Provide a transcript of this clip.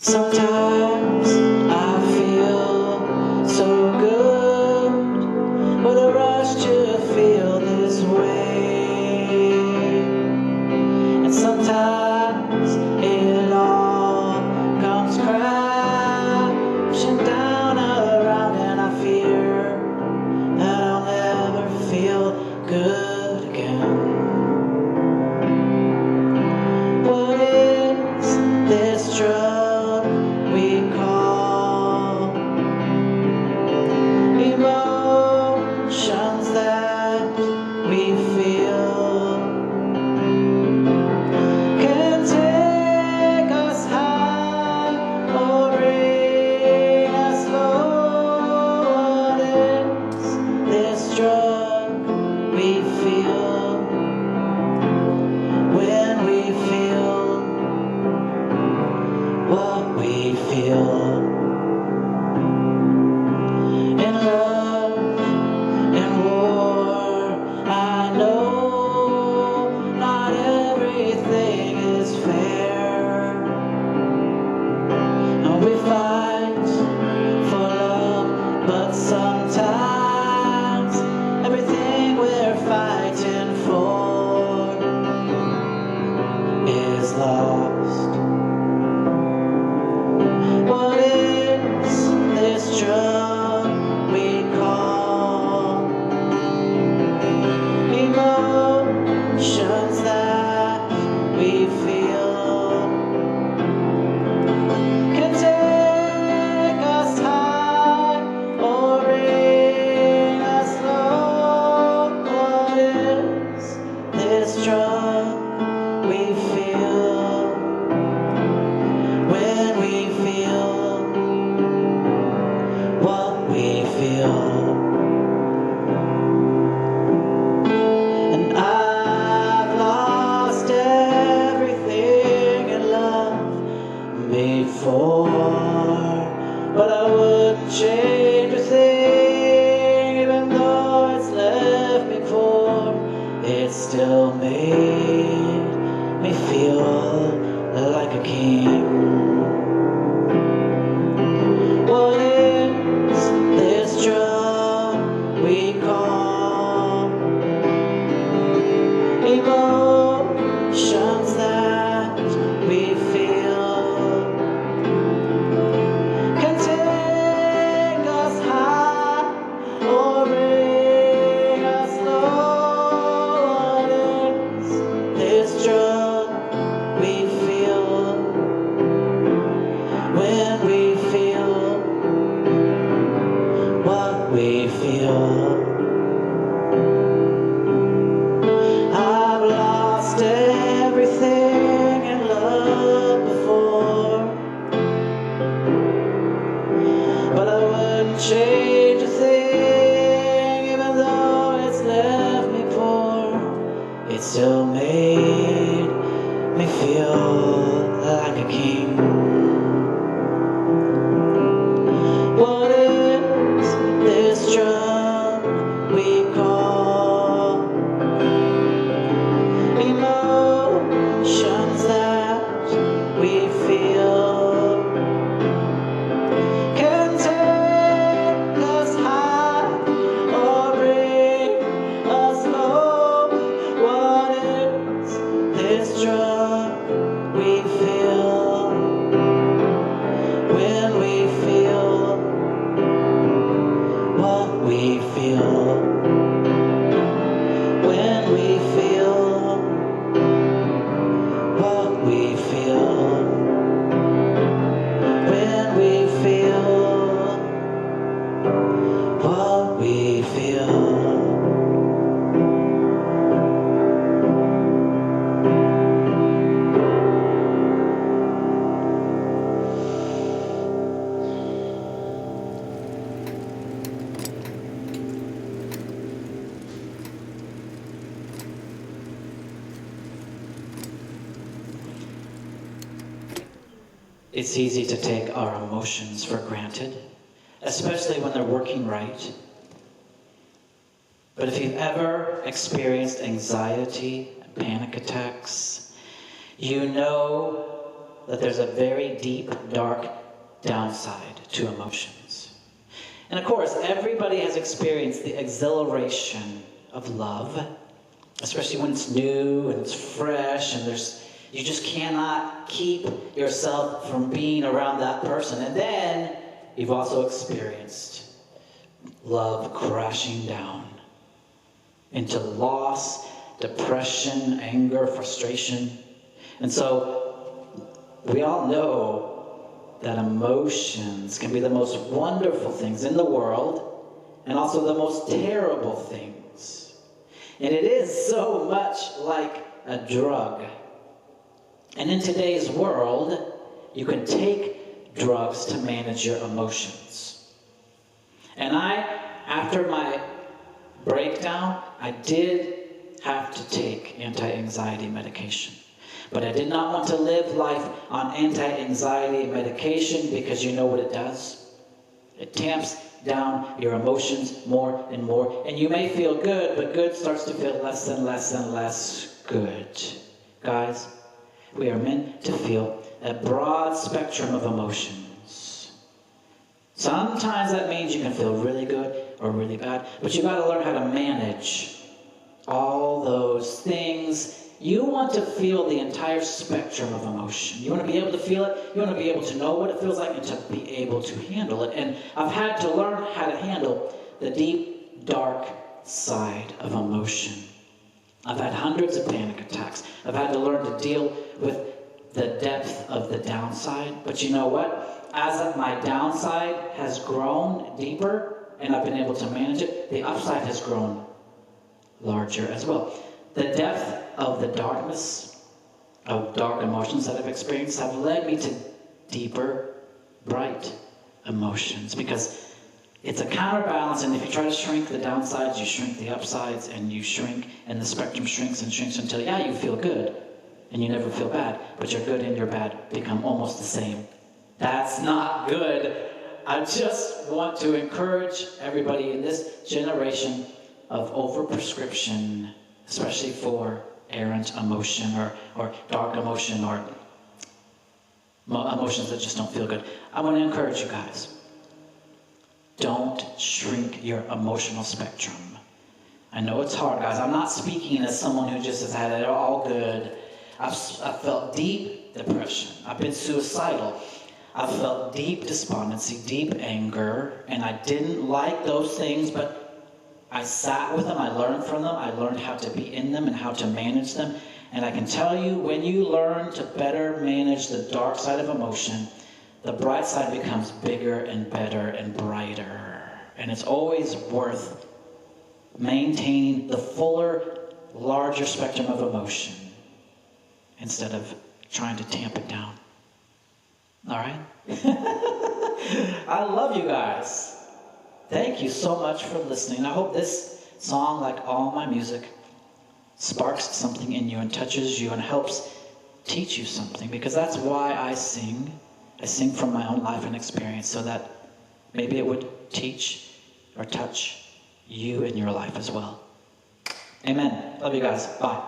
Sometimes I feel so good, with a rush to feel this way. And sometimes it all comes crashing down around, and I fear that I'll never feel good again. What is this drug we call emotions that we feel? Can take us high or bring us low. What is this drug we feel when we feel what we feel? In love and war, I know not everything is fair, and we fight for love, but sometimes everything we're fighting for is lost. What is this drug we call emotions that we feel? Can take us high or bring us low. What is this drug we feel when we feel what we feel? And I've lost everything in love before, but I wouldn't change a thing, even though it's left me poor. It still made me feel like a king. What is this drug we call emotions that we feel? Can take us high or bring us low. What is this drug we feel when we feel what we feel? I've lost everything in love before, but I wouldn't change a thing, even though it's left me poor. It still made me feel like a king. What is this drug we call emotions that we feel? Can take us high or bring us low. What is this drug we feel when we feel what we feel? When we feel what we feel? When we feel what we feel? It's easy to take our emotions for granted, especially when they're working right. But if you've ever experienced anxiety and panic attacks, you know that there's a very deep, dark downside to emotions. And of course, everybody has experienced the exhilaration of love, especially when it's new and it's fresh and you just cannot keep yourself from being around that person. And then you've also experienced love crashing down into loss, depression, anger, frustration. And so we all know that emotions can be the most wonderful things in the world and also the most terrible things. And it is so much like a drug. And in today's world, you can take drugs to manage your emotions. And after my breakdown, I did have to take anti-anxiety medication. But I did not want to live life on anti-anxiety medication because you know what it does? It tamps down your emotions more and more. And you may feel good, but good starts to feel less and less and less good. Guys, we are meant to feel a broad spectrum of emotions. Sometimes that means you can feel really good or really bad, but you got to learn how to manage all those things. You want to feel the entire spectrum of emotion. You want to be able to feel it. You want to be able to know what it feels like and to be able to handle it. And I've had to learn how to handle the deep, dark side of emotion. I've had hundreds of panic attacks. I've had to learn to deal with the depth of the downside. But you know what? As my downside has grown deeper and I've been able to manage it, the upside has grown larger as well. The depth of the darkness of dark emotions that I've experienced have led me to deeper, bright emotions, because it's a counterbalance, and if you try to shrink the downsides, you shrink the upsides, and you shrink, and the spectrum shrinks and shrinks until, yeah, you feel good, and you never feel bad, but your good and your bad become almost the same. That's not good. I just want to encourage everybody in this generation of overprescription, especially for errant emotion or dark emotion or emotions that just don't feel good. I want to encourage you guys. Don't shrink your emotional spectrum. I know it's hard, guys. I'm not speaking as someone who just has had it all good. I've felt deep depression. I've been suicidal. I've felt deep despondency, deep anger, and I didn't like those things, but I sat with them, I learned from them, I learned how to be in them and how to manage them. And I can tell you, when you learn to better manage the dark side of emotion, the bright side becomes bigger and better and brighter. And it's always worth maintaining the fuller, larger spectrum of emotion instead of trying to tamp it down. All right? I love you guys. Thank you so much for listening. I hope this song, like all my music, sparks something in you and touches you and helps teach you something, because that's why I sing. I sing from my own life and experience, so that maybe it would teach or touch you in your life as well. Amen. Love you guys. Bye.